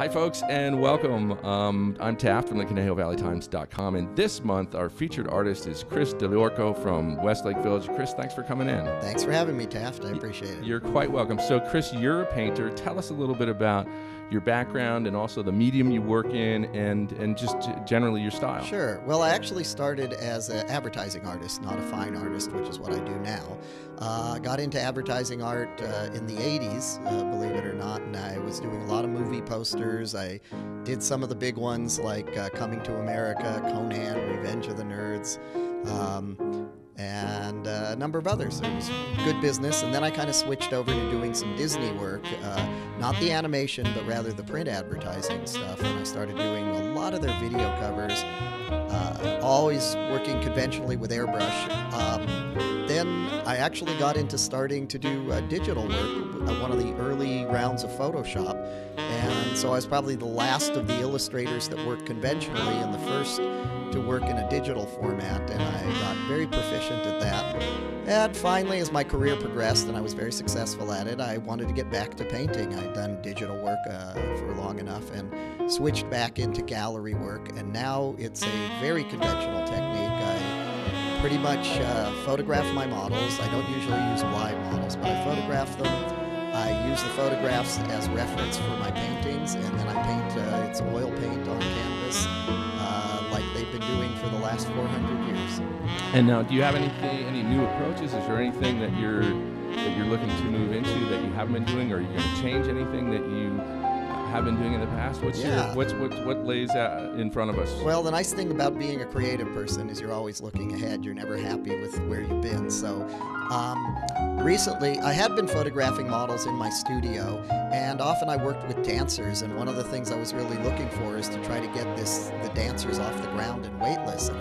Hi, folks, and welcome. I'm Taft from the ConnejoValleyTimes.com, and this month our featured artist is Chris DeLorco from Westlake Village. Chris, thanks for coming in. Thanks for having me, Taft. I appreciate it. You're quite welcome. So, Chris, you're a painter. Tell us a little bit about your background and also the medium you work in and just generally your style. Sure. Well, I actually started as an advertising artist, not a fine artist, which is what I do now. Got into advertising art in the 80s, believe it or not, and I was doing a lot of movie posters. I did some of the big ones like Coming to America, Conan, Revenge of the Nerds, and a number of others. It was good business, and then I kind of switched over to doing some Disney work, not the animation, but rather the print advertising stuff, and I started doing a lot of their video covers, always working conventionally with airbrush. Then I actually got into starting to do digital work, one of the early rounds of Photoshop, and so I was probably the last of the illustrators that worked conventionally and the first to work in a digital format, and I got very proficient at that. And finally, as my career progressed and I was very successful at it, I wanted to get back to painting. I'd done digital work for long enough and switched back into gallery work, and now it's a very conventional technique. I pretty much photograph my models. I don't usually use live models, but I photograph them. I use the photographs as reference for my paintings, and then I paint, it's oil paint on canvas, like they've been doing for the last 400 years. And now, do you have any new approaches? Is there anything that you're looking to move into that you haven't been doing, or are you going to change anything that you have been doing in the past? What lays out in front of us? Well, the nice thing about being a creative person is you're always looking ahead. You're never happy with where you've been. So recently, I had been photographing models in my studio, and often I worked with dancers, and one of the things I was really looking for is to try to get the dancers off the ground and weightless, and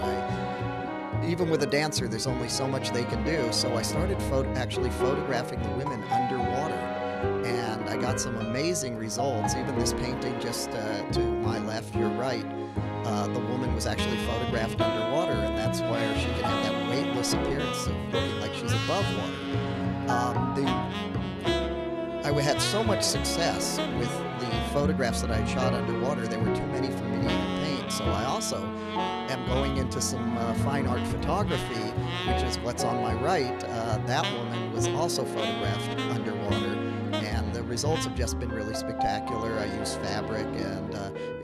even with a dancer, there's only so much they can do, so I started actually photographing the women underwater, and I got some amazing results. Even this painting just to my left, your right, the woman was actually photographed underwater, and that's where she can have that weightless appearance of looking like she's above water. I had so much success with the photographs that I had shot underwater, there were too many for me to even paint, so I also am going into some fine art photography, which is what's on my right. That woman was also photographed underwater, and the results have just been really spectacular. I use fabric, and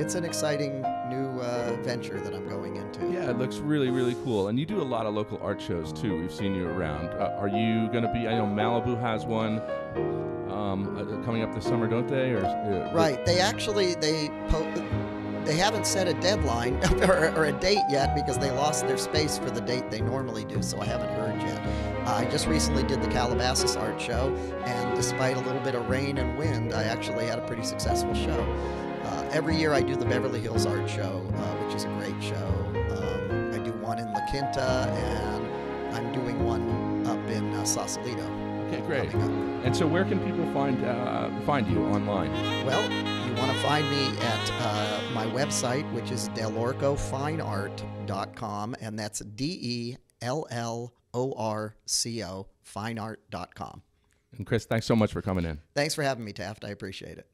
it's an exciting new venture that I'm going into. Yeah, it looks really, really cool. And you do a lot of local art shows, too. We've seen you around. Are you going to be, I know Malibu has one coming up this summer, don't they? Right. They actually, they haven't set a deadline or a date yet because they lost their space for the date they normally do, so I haven't heard yet. I just recently did the Calabasas Art Show, and despite a little bit of rain and wind, I actually had a pretty successful show. Every year I do the Beverly Hills Art Show, which is a great show. I do one in La Quinta, and I'm doing one up in Sausalito. Okay, great. And so where can people find you online? Well, you want to find me at my website, which is DeLorcoFineArt.com, and that's DELLORCO, fineart.com. And Chris, thanks so much for coming in. Thanks for having me, Taft. I appreciate it.